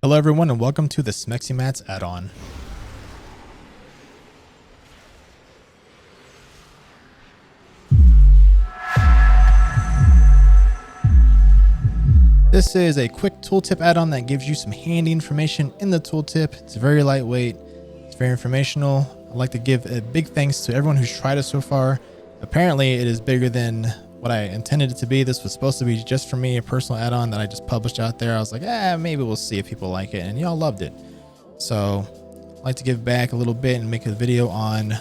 Hello everyone and welcome to the smexymats-addon. This is a quick tooltip add-on that gives you some handy information in the tooltip. It's very lightweight, it's very informational. I'd like to give a big thanks to everyone who's tried it so far. Apparently it is bigger than what I intended it to be. This was supposed to be just for me, a personal add-on that I just published out there. I was like, maybe we'll see if people like it, and y'all loved it. So I'd like to give back a little bit and make a video on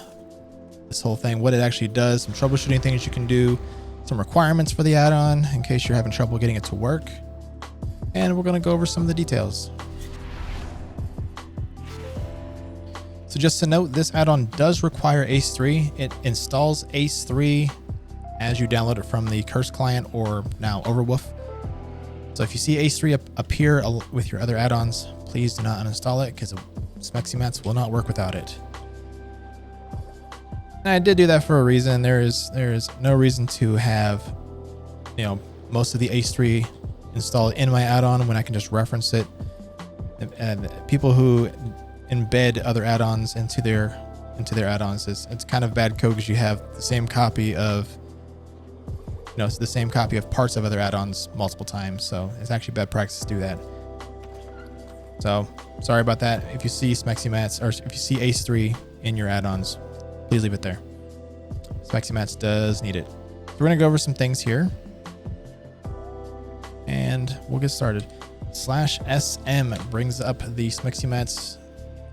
this whole thing, what it actually does, some troubleshooting things you can do, some requirements for the add-on in case you're having trouble getting it to work. And we're going to go over some of the details. So just to note, this add-on does require ACE3. It installs ACE3 as you download it from the Curse client or now Overwolf. So if you see ACE3 appear with your other add-ons, please do not uninstall it because Smexymats will not work without it. And I did do that for a reason. There is no reason to have, most of the ACE3 installed in my add-on when I can just reference it. And people who embed other add-ons into their add-ons, it's kind of bad code because you have the same copy of the same copy of parts of other add-ons multiple times. So it's actually bad practice to do that. So sorry about that. If you see Smexymats or if you see ACE3 in your add-ons, please leave it there. Smexymats does need it. So we're gonna go over some things here and we'll get started. /SM brings up the Smexymats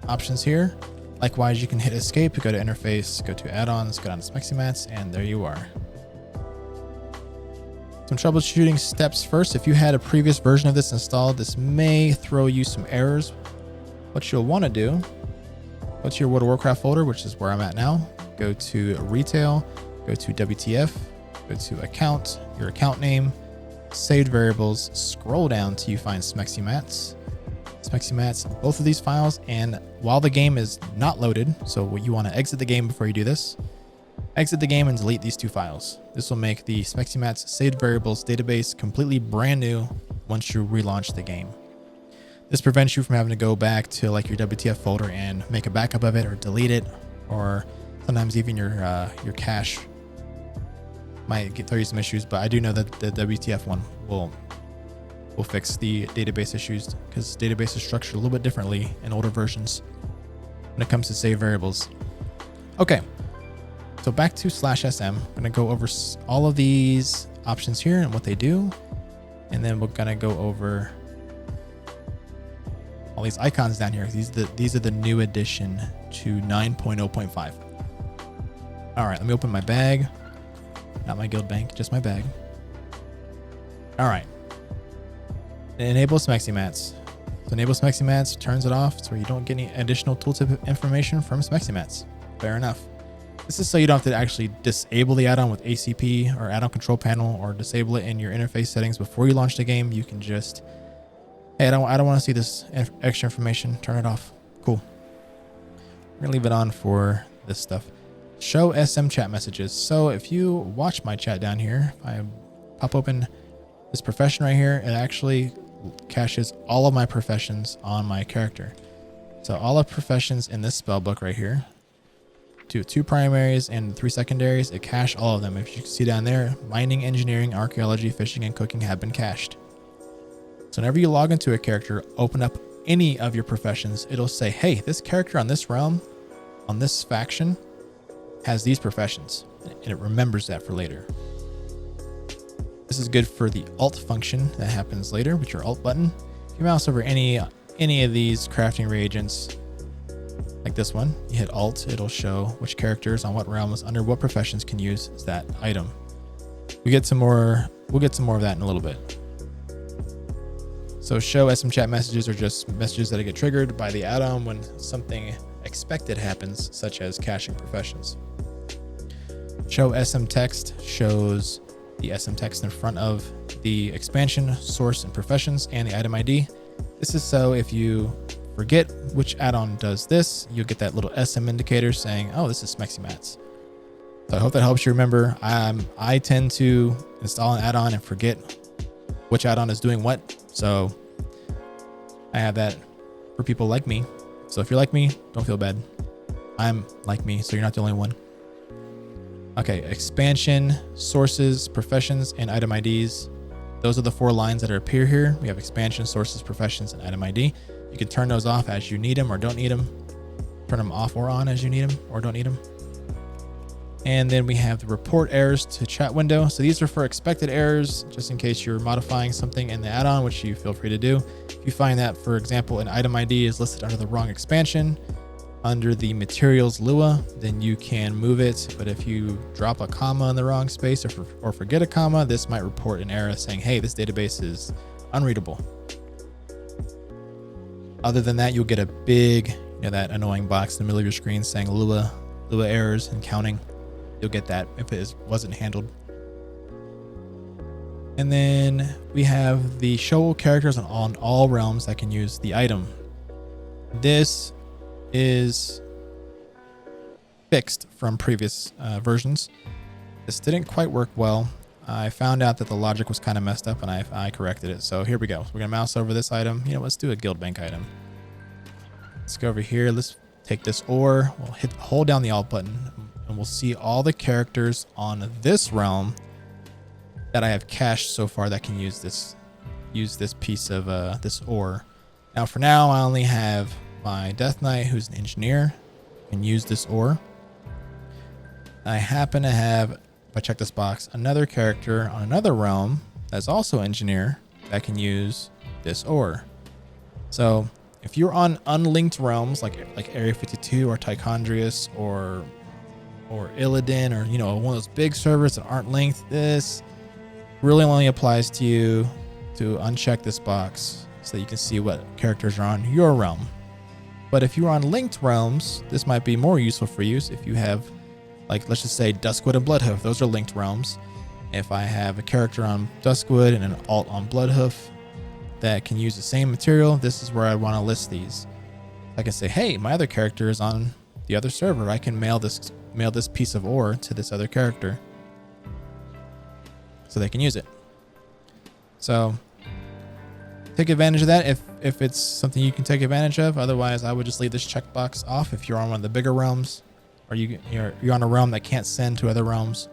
options here. Likewise, you can hit escape, go to interface, go to add-ons, go down to Smexymats, and there you are. Some troubleshooting steps first. If you had a previous version of this installed, this may throw you some errors. What you'll want to do, go to your World of Warcraft folder, which is where I'm at now. Go to retail, go to WTF, go to account, your account name, saved variables, scroll down till you find Smexymats, both of these files. And while the game is not loaded, so you want to exit the game before you do this, exit the game and delete these two files. This will make the Smexymats saved variables database completely brand new once you relaunch the game. This prevents you from having to go back to like your WTF folder and make a backup of it or delete it, or sometimes even your cache might throw you some issues. But I do know that the WTF one will fix the database issues because database is structured a little bit differently in older versions when it comes to save variables. Okay. So back to /SM, I'm going to go over all of these options here and what they do. And then we're going to go over all these icons down here. These are the new addition to 9.0.5. All right, let me open my bag. Not my guild bank, just my bag. All right. Enable Smexymats. So enable Smexymats, turns it off so you don't get any additional tooltip information from Smexymats. Fair enough. This is so you don't have to actually disable the add-on with ACP or add-on control panel or disable it in your interface settings before you launch the game. You can just, hey, I don't want to see this extra information. Turn it off. Cool. We're gonna leave it on for this stuff. Show SM chat messages. So if you watch my chat down here, if I pop open this profession right here, it actually caches all of my professions on my character. So all of professions in this spell book right here, two primaries and 3 secondaries, it cached all of them. If you can see down there, mining, engineering, archaeology, fishing, and cooking have been cached. So whenever you log into a character, open up any of your professions, it'll say, hey, this character on this realm, on this faction, has these professions, and it remembers that for later. This is good for the alt function that happens later with your alt button. If you mouse over any of these crafting reagents, like this one, you hit alt, it'll show which characters on what realms under what professions can use that item. We'll get some more of that in a little bit. So show SM chat messages are just messages that get triggered by the add-on when something expected happens, such as caching professions. Show SM text shows the SM text in front of the expansion, source, and professions, and the item ID. This is so if you forget which add-on does this, you'll get that little SM indicator saying, oh, this is Smexymats. So I hope that helps you remember. I tend to install an add-on and forget which add-on is doing what. So I have that for people like me. So if you're like me, don't feel bad. I'm like me, so you're not the only one. Okay, expansion, sources, professions, and item IDs. Those are the 4 lines that appear here. We have expansion, sources, professions, and item ID. You can turn those off as you need them or don't need them. Turn them off or on as you need them or don't need them. And then we have the report errors to chat window. So these are for expected errors, just in case you're modifying something in the add-on, which you feel free to do. If you find that, for example, an item ID is listed under the wrong expansion, under the materials Lua, then you can move it. But if you drop a comma in the wrong space or forget a comma, this might report an error saying, hey, this database is unreadable. Other than that, you'll get a big, that annoying box in the middle of your screen saying Lua errors and counting. You'll get that if it wasn't handled. And then we have the show characters on all realms that can use the item. This is fixed from previous versions. This didn't quite work well. I found out that the logic was kind of messed up and I corrected it. So here we go. So we're gonna mouse over this item. Let's do a guild bank item. Let's go over here. Let's take this ore. We'll hold down the Alt button and we'll see all the characters on this realm that I have cached so far that can use this piece of this ore. Now for now, I only have my Death Knight, who's an engineer, can use this ore. I happen to have, if I check this box, another character on another realm that's also engineer that can use this ore. So if you're on unlinked realms like Area 52 or Tichondrius or Illidan or one of those big servers that aren't linked, this really only applies to you to uncheck this box so that you can see what characters are on your realm. But if you're on linked realms, this might be more useful for you. So if you have, let's just say Duskwood and Bloodhoof, those are linked realms. If I have a character on Duskwood and an alt on Bloodhoof that can use the same material, this is where I want to list these. I can say, hey, my other character is on the other server. I can mail this piece of ore to this other character so they can use it. So take advantage of that if it's something you can take advantage of. Otherwise, I would just leave this checkbox off if you're on one of the bigger realms or you're on a realm that can't send to other realms.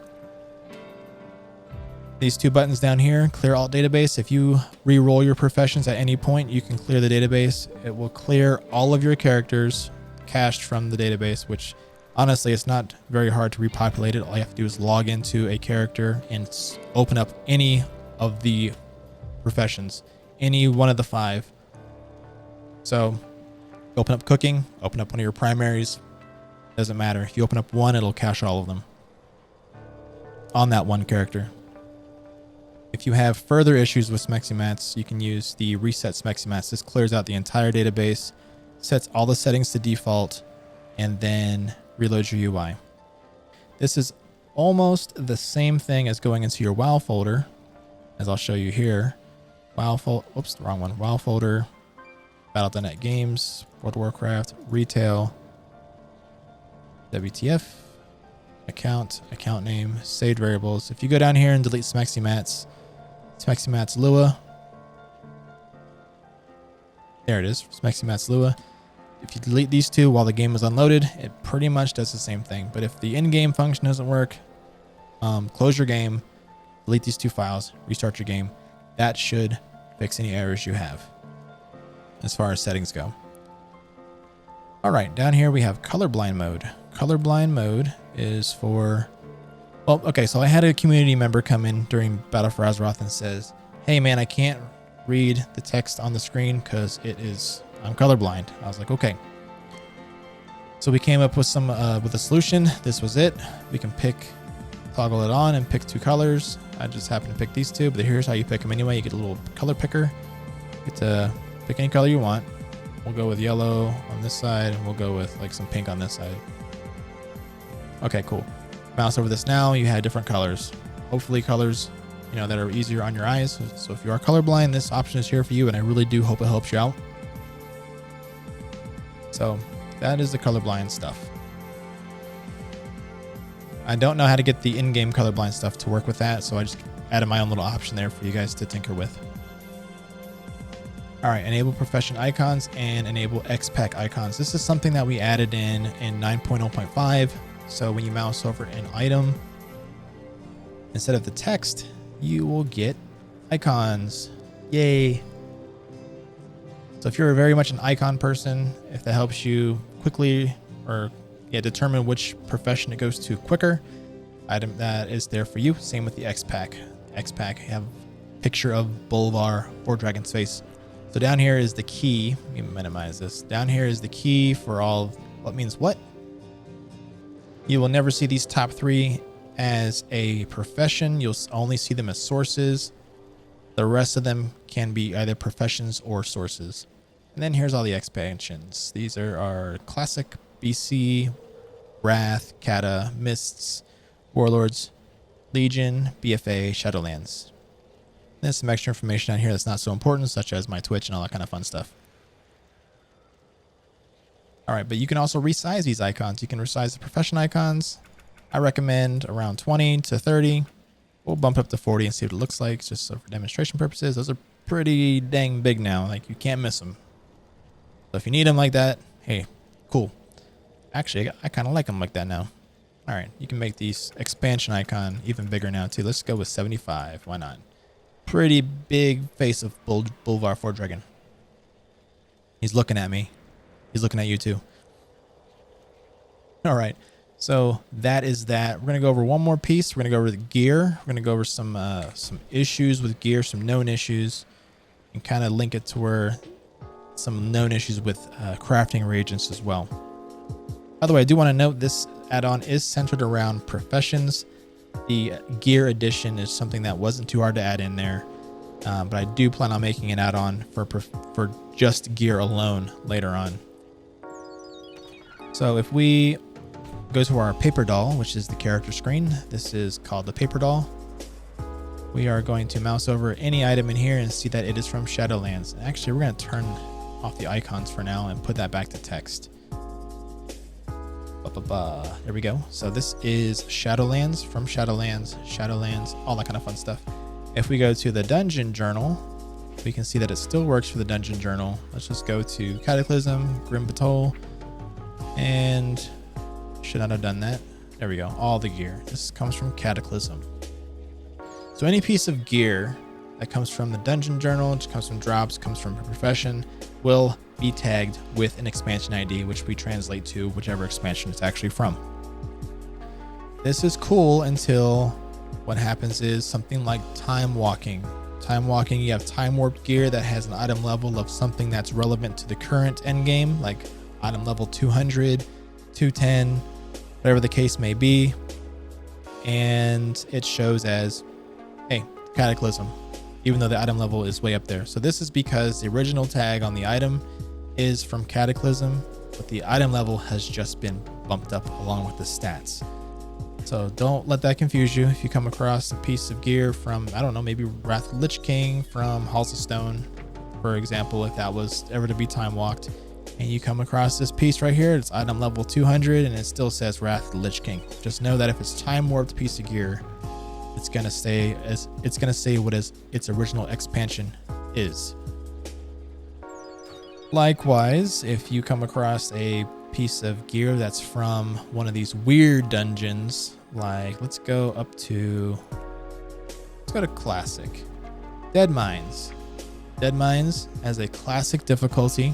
These 2 buttons down here, clear alt database. If you re-roll your professions at any point, you can clear the database. It will clear all of your characters cached from the database, which honestly, it's not very hard to repopulate it. All you have to do is log into a character and open up any of the professions, any one of the 5. So open up cooking, open up one of your primaries. Doesn't matter. If you open up one, it'll cache all of them on that one character. If you have further issues with smexymats, you can use the reset smexymats. This clears out the entire database, sets all the settings to default, and then reloads your UI. This is almost the same thing as going into your WoW folder, as I'll show you here. WoW folder, oops, the wrong one. WoW folder, Battle.net Games, World of Warcraft, Retail, WTF, account name, saved variables. If you go down here and delete smexymats Lua, there it is, smexymats Lua. If you delete these 2 while the game is unloaded, it pretty much does the same thing. But if the in-game function doesn't work, close your game, delete these 2 files, restart your game. That should fix any errors you have as far as settings go. All right, down here we have colorblind mode. Colorblind mode is for, well, okay, so I had a community member come in during Battle for Azeroth and says, hey man, I can't read the text on the screen because I'm colorblind. I was like, okay. So we came up with with a solution. This was it. We can toggle it on and pick 2 colors. I just happen to pick these 2, but here's how you pick them anyway. You get a little color picker. You get to pick any color you want. We'll go with yellow on this side, and we'll go with some pink on this side. Okay, cool. Mouse over this now. You had different colors. Hopefully colors, that are easier on your eyes. So if you are colorblind, this option is here for you, and I really do hope it helps you out. So that is the colorblind stuff. I don't know how to get the in-game colorblind stuff to work with that, so I just added my own little option there for you guys to tinker with. All right, enable profession icons and enable XPack icons. This is something that we added in 9.0.5. So when you mouse over an item, instead of the text, you will get icons. Yay. So if you're very much an icon person, if that helps you quickly or determine which profession it goes to quicker, item that is there for you. Same with the XPack. XPack have a picture of Bolvar or Dragon's face. So down here is the key. Let me minimize this. Down here is the key for all what means what. You will never see these top three as a profession. You'll only see them as sources. The rest of them can be either professions or sources. And then here's all the expansions. These are our classic, BC, Wrath, Kata, Mists, Warlords, Legion, BFA, Shadowlands. There's some extra information on here that's not so important, such as my Twitch and all that kind of fun stuff. All right, but you can also resize these icons. You can resize the profession icons. I recommend around 20 to 30. We'll bump up to 40 and see what it looks like, just so for demonstration purposes. Those are pretty dang big now. Like, you can't miss them. So if you need them like that, hey, cool. Actually, I kind of like them like that now. All right, you can make these expansion icon even bigger now too. Let's go with 75. Why not? Pretty big face of Bolvar 4 Dragon. He's looking at me. He's looking at you too. All right. So that is that. We're going to go over one more piece. We're going to go over the gear. We're going to go over some issues with gear, some known issues, and kind of link it to where some known issues with crafting reagents as well. By the way, I do want to note this add-on is centered around professions. The gear edition is something that wasn't too hard to add in there, but I do plan on making an add-on for just gear alone later on. So if we go to our paper doll, which is the character screen, this is called the paper doll. We are going to mouse over any item in here and see that it is from Shadowlands. Actually, we're going to turn off the icons for now and put that back to text. There we go. So this is Shadowlands, from Shadowlands, all that kind of fun stuff. If we go to the dungeon journal, we can see that it still works for the dungeon journal. Let's just go to Cataclysm, Grim Batol, and should not have done that. There we go. All the gear. This comes from Cataclysm. So any piece of gear that comes from the dungeon journal, which comes from drops, comes from a profession, will be tagged with an expansion ID, which we translate to whichever expansion it's actually from. This is cool until what happens is something like time walking. Time walking, you have time warped gear that has an item level of something that's relevant to the current end game, like item level 200, 210, whatever the case may be. And it shows as, hey, Cataclysm, even though the item level is way up there. So this is because the original tag on the item is from Cataclysm, but the item level has just been bumped up along with the stats. So don't let that confuse you. If you come across a piece of gear from, I don't know, maybe Wrath of the Lich King from Halls of Stone, for example, if that was ever to be time walked, and you come across this piece right here, it's item level 200 and it still says Wrath of the Lich King. Just know that if it's time warped piece of gear, it's gonna say what its original expansion is. Likewise, if you come across a piece of gear that's from one of these weird dungeons, like let's go to classic. Dead Mines. Dead Mines has a classic difficulty.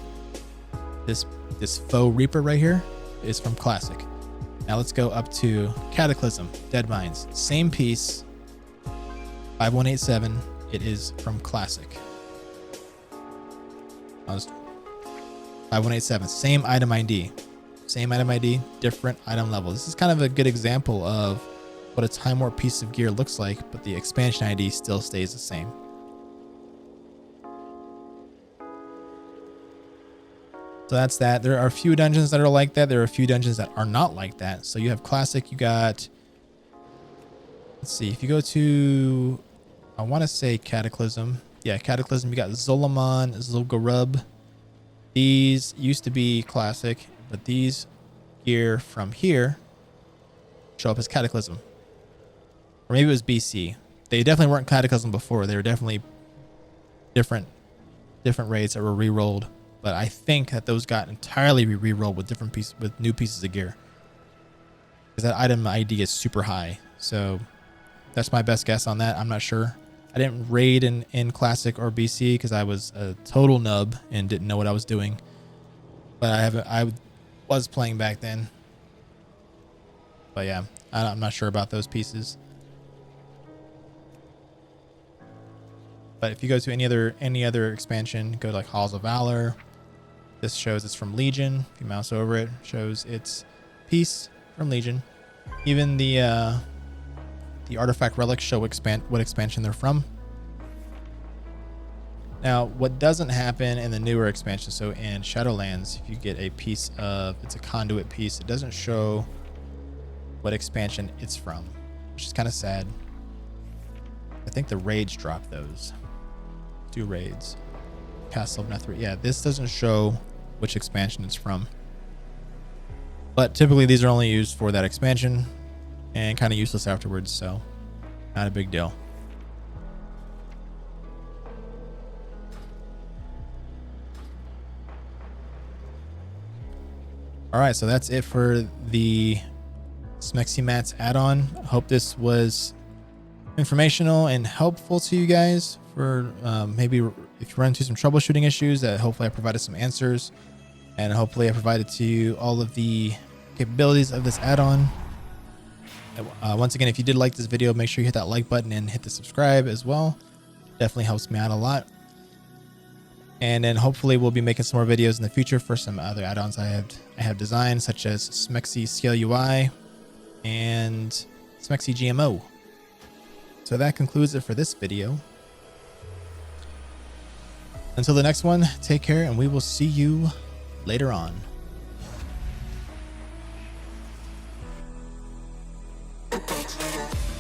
This faux Reaper right here is from classic. Now let's go up to Cataclysm, Dead Mines. Same piece, 5187. It is from classic. 5187, same item ID. Same item ID, different item level. This is kind of a good example of what a time warp piece of gear looks like, but the expansion ID still stays the same. So that's that. There are a few dungeons that are like that. There are a few dungeons that are not like that. So you have classic, you got, let's see, if you go to, I want to say Cataclysm. Yeah, Cataclysm, you got Zolomon, Zul'Gurub. These used to be classic, but these gear from here show up as Cataclysm. Or maybe it was BC. They definitely weren't Cataclysm before. They were definitely different different raids that were re-rolled, but I think that those got entirely re-rolled with different pieces, with new pieces of gear, because that item ID is super high. So that's my best guess on that. I'm not sure. I didn't raid in Classic or BC because I was a total nub and didn't know what I was doing. But I was playing back then. But yeah, I'm not sure about those pieces. But if you go to any other expansion, go to like Halls of Valor. This shows it's from Legion. If you mouse over it, shows it's piece from Legion. Even the artifact relics show what expansion they're from. Now, what doesn't happen in the newer expansion, so in Shadowlands, if you get a piece of, it's a conduit piece, it doesn't show what expansion it's from, which is kind of sad. I think the raids drop those. Do raids. Castle of Netherite. Yeah, this doesn't show which expansion it's from. But typically these are only used for that expansion and kind of useless afterwards, so not a big deal. All right, so that's it for the smexymats-addon. I hope this was informational and helpful to you guys for maybe if you run into some troubleshooting issues, that hopefully I provided some answers, and hopefully I provided to you all of the capabilities of this add-on. Once again, if you did like this video, make sure you hit that like button and hit the subscribe as well. Definitely helps me out a lot. And then hopefully we'll be making some more videos in the future for some other add-ons I have designed, such as Smexy Scale UI and Smexy GMO. So that concludes it for this video. Until the next one, take care, and we will see you later on. Thanks.